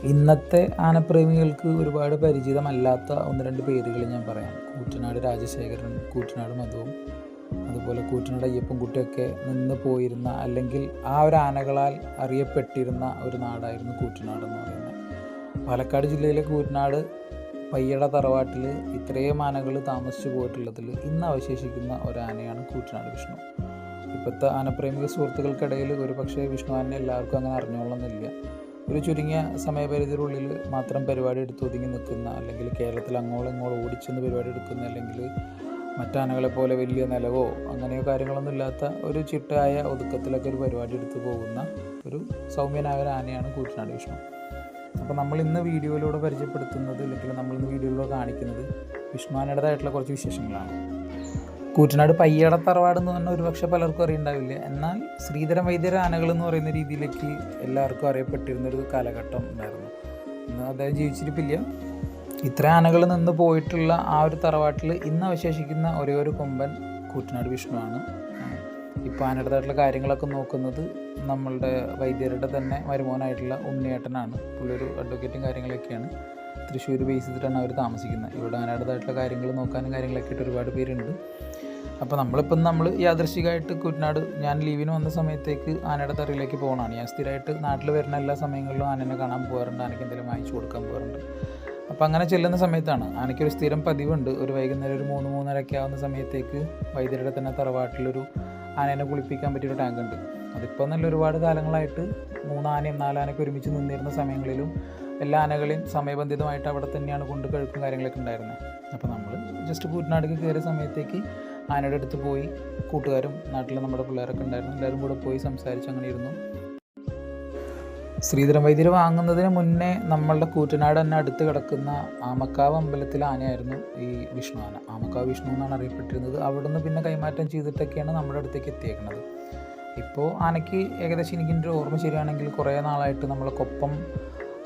ഇന്നത്തെ ആനപ്രേമികൾക്ക് ഒരുപാട് പരിചിതമല്ലാത്ത ഒന്ന് രണ്ട് പേരുകൾ ഞാൻ പറയാം. കൂറ്റനാട് രാജശേഖരൻ, കൂറ്റനാട് മധുവും, അതുപോലെ കൂറ്റനാട് അയ്യപ്പൻകുട്ടിയൊക്കെ നിന്ന് പോയിരുന്ന, അല്ലെങ്കിൽ ആ ഒരു ആനകളാൽ അറിയപ്പെട്ടിരുന്ന ഒരു നാടായിരുന്നു കൂറ്റനാട് എന്ന് പറയുന്നത്. പാലക്കാട് ജില്ലയിലെ കൂറ്റനാട് പയ്യട തറവാട്ടിൽ ഇത്രയും ആനകൾ താമസിച്ചു പോയിട്ടുള്ളതിൽ ഇന്ന് അവശേഷിക്കുന്ന ഒരു ആനയാണ് കൂറ്റനാട് വിഷ്ണു. ഇപ്പോഴത്തെ ആനപ്രേമിക സുഹൃത്തുക്കൾക്കിടയിൽ ഒരു പക്ഷേ വിഷ്ണു ആനയെ എല്ലാവർക്കും അങ്ങനെ അറിഞ്ഞോളണമെന്നില്ല. ഒരു ചുരുങ്ങിയ സമയപരിധിയുള്ളിൽ മാത്രം പരിപാടി എടുത്ത് ഒതുങ്ങി നിൽക്കുന്ന, അല്ലെങ്കിൽ കേരളത്തിൽ അങ്ങോളം ഇങ്ങോളം ഓടിച്ചെന്ന് പരിപാടി എടുക്കുന്ന, അല്ലെങ്കിൽ മറ്റാനകളെ പോലെ വലിയ നിലവോ അങ്ങനെയോ കാര്യങ്ങളൊന്നും ഇല്ലാത്ത ഒരു ചിട്ടയായ ഒതുക്കത്തിലൊക്കെ ഒരു പരിപാടി എടുത്ത് പോകുന്ന ഒരു സൗമ്യനായ ഒരു ആനയാണ് കൂറ്റനാട് വിഷ്ണു. അപ്പോൾ നമ്മൾ ഇന്ന് വീഡിയോയിലൂടെ പരിചയപ്പെടുത്തുന്നത്, അല്ലെങ്കിൽ നമ്മളിന്ന് വീഡിയോയിലൂടെ കാണിക്കുന്നത് വിഷ്ണു ആനയുടേതായിട്ടുള്ള കുറച്ച് വിശേഷങ്ങളാണ്. കൂറ്റനാട് പയ്യട തറവാട് എന്ന് പറഞ്ഞാൽ ഒരുപക്ഷെ പലർക്കും അറിയുണ്ടാവില്ല. എന്നാൽ ശ്രീധരൻ വൈദ്യർ ആനകൾ എന്ന് പറയുന്ന രീതിയിലേക്ക് എല്ലാവർക്കും അറിയപ്പെട്ടിരുന്നൊരു കാലഘട്ടം ഉണ്ടായിരുന്നു. ഇന്ന് അദ്ദേഹം ജീവിച്ചിരിപ്പില്ല. ഇത്ര ആനകൾ നിന്ന് പോയിട്ടുള്ള ആ ഒരു തറവാട്ടിൽ ഇന്ന് അവശേഷിക്കുന്ന ഒരേ ഒരു കൊമ്പൻ കൂറ്റനാട് വിഷ്ണുവാണ്. ഇപ്പോൾ ആനയുടേതായിട്ടുള്ള കാര്യങ്ങളൊക്കെ നോക്കുന്നത് നമ്മളുടെ വൈദ്യരുടെ തന്നെ മരുമോനായിട്ടുള്ള ഉണ്ണിയേട്ടനാണ്. പുള്ളി ഒരു അഡ്വക്കേറ്റും കാര്യങ്ങളൊക്കെയാണ്. തൃശ്ശൂർ ബേസ് ചെയ്തിട്ടാണ് അവർ താമസിക്കുന്നത്. ഇവിടെ ആനയുടേതായിട്ടുള്ള കാര്യങ്ങൾ നോക്കാനും കാര്യങ്ങളൊക്കെ ആയിട്ട് ഒരുപാട് പേരുണ്ട്. അപ്പോൾ നമ്മൾ യാദൃശ്ചികമായിട്ട് കൂറ്റനാട്, ഞാൻ ലീവിന് വന്ന സമയത്തേക്ക് ആനയുടെ തറയിലേക്ക് പോകണമാണ്. ഞാൻ സ്ഥിരമായിട്ട് നാട്ടിൽ വരുന്ന എല്ലാ സമയങ്ങളിലും ആനനെ കാണാൻ പോകാറുണ്ട്, ആനയ്ക്ക് എന്തെങ്കിലും വാങ്ങിച്ചു കൊടുക്കാൻ പോകാറുണ്ട്. അപ്പോൾ അങ്ങനെ ചെല്ലുന്ന സമയത്താണ് ആനയ്ക്കൊരു സ്ഥിരം പതിവുണ്ട്. ഒരു വൈകുന്നേരം ഒരു 3-3:30 ആവുന്ന സമയത്തേക്ക് വൈദ്യരുടെ തന്നെ തറവാട്ടിലൊരു ആനേനെ കുളിപ്പിക്കാൻ പറ്റിയൊരു ടാങ്ക് ഉണ്ട്. അതിപ്പോൾ നല്ല ഒരുപാട് കാലങ്ങളായിട്ട് 3 ആനയും 4 ആനയൊക്കെ ഒരുമിച്ച് നിന്നിരുന്ന സമയങ്ങളിലും എല്ലാ ആനകളെയും സമയബന്ധിതമായിട്ട് അവിടെ തന്നെയാണ് കൊണ്ട് കഴുക്കും കാര്യങ്ങളൊക്കെ ഉണ്ടായിരുന്നത്. അപ്പോൾ നമ്മൾ ജസ്റ്റ് കൂറ്റനാടിക്ക് കയറിയ സമയത്തേക്ക് ആനയുടെ അടുത്ത് പോയി, കൂട്ടുകാരും നാട്ടിൽ നമ്മുടെ പിള്ളേരൊക്കെ ഉണ്ടായിരുന്നു, എല്ലാവരും കൂടെ പോയി സംസാരിച്ച് അങ്ങനെ ഇരുന്നു. ശ്രീധരൻ വൈദ്യർ വാങ്ങുന്നതിന് മുന്നേ നമ്മളുടെ കൂറ്റനാട് തന്നെ അടുത്ത് കിടക്കുന്ന ആമക്കാവ് അമ്പലത്തിലെ ആനയായിരുന്നു ഈ വിഷ്ണു ആന. ആമക്കാവ് വിഷ്ണു എന്നാണ് അറിയപ്പെട്ടിരുന്നത്. അവിടുന്ന് പിന്നെ കൈമാറ്റം ചെയ്തിട്ടൊക്കെയാണ് നമ്മുടെ അടുത്തേക്ക് എത്തിയേക്കുന്നത്. ഇപ്പോൾ ആനയ്ക്ക് ഏകദേശം എനിക്കെൻ്റെ ഓർമ്മ ശരിയാണെങ്കിൽ കുറേ നാളായിട്ട് നമ്മളെ കൊപ്പം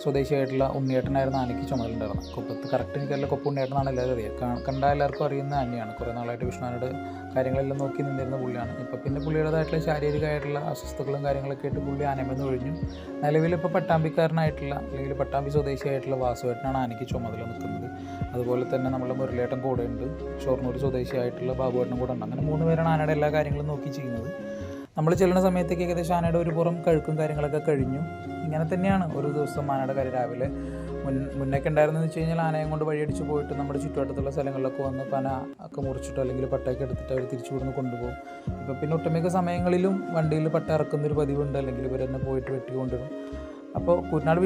സ്വദേശിയായിട്ടുള്ള ഉണ്ണിയേട്ടനായിരുന്നു ആനയ്ക്ക് ചുമതലുണ്ടായിരുന്നത്. കൊപ്പത്ത് കറക്റ്റ് എനിക്കല്ല, കൊപ്പം ഉണ്ണിയേട്ടനാണ് എല്ലാവരും അറിയാം. കണ്ടാൽ എല്ലാവർക്കും അറിയുന്ന ആനയാണ്. കുറേ നാളായിട്ട് വിഷ്ണുവിനോട് കാര്യങ്ങളെല്ലാം നോക്കി നിന്നിരുന്ന പുള്ളിയാണ്. ഇപ്പോൾ പിന്നെ പുള്ളിയുടേതായിട്ടുള്ള ശാരീരികമായിട്ടുള്ള അസ്വസ്ഥതകളും കാര്യങ്ങളൊക്കെ ആയിട്ട് പുള്ളി ആനമെന്ന് ഒഴിഞ്ഞു. നിലവിലിപ്പോൾ പട്ടാമ്പിക്കാരനായിട്ടുള്ള, അല്ലെങ്കിൽ പട്ടാമ്പി സ്വദേശിയായിട്ടുള്ള വാസുവേട്ടനാണ് ആനയ്ക്ക് ചുമതല നിൽക്കുന്നത്. അതുപോലെ തന്നെ നമ്മളെ മുരളിയേട്ടൻ കൂടെ ഉണ്ട്, ഷൊർണൂർ സ്വദേശിയായിട്ടുള്ള ബാബുവേട്ടനും കൂടെ ഉണ്ട്. അങ്ങനെ 3 പേരാണ് ആനയുടെ എല്ലാ കാര്യങ്ങളും നോക്കി ചെയ്യുന്നത്. നമ്മൾ ചെല്ലുന്ന സമയത്തേക്ക് ഏകദേശം ആനയുടെ ഒരു പുറം കഴുക്കും കാര്യങ്ങളൊക്കെ കഴിഞ്ഞു. ഇങ്ങനെ തന്നെയാണ് ഒരു ദിവസം ആനയുടെ കാര്യം. രാവിലെ മുന്നേക്ക് ഉണ്ടായിരുന്നതെന്ന് വെച്ച് കഴിഞ്ഞാൽ ആനയും കൊണ്ട് വഴിയടിച്ച് പോയിട്ട് നമ്മുടെ ചുറ്റുവട്ടത്തുള്ള സ്ഥലങ്ങളിലൊക്കെ വന്ന് പന ഒക്കെ മുറിച്ചിട്ടോ അല്ലെങ്കിൽ പട്ടയൊക്കെ എടുത്തിട്ട് അവർ തിരിച്ചു വിടുന്ന് കൊണ്ടുപോകും. ഇപ്പോൾ പിന്നെ ഒട്ടുമിക്ക സമയങ്ങളിലും വണ്ടിയിൽ പട്ട ഇറക്കുന്നൊരു പതിവുണ്ട്, അല്ലെങ്കിൽ ഇവർ തന്നെ പോയിട്ട് വെട്ടി കൊണ്ടുവരും. അപ്പോൾ കൂറ്റനാട്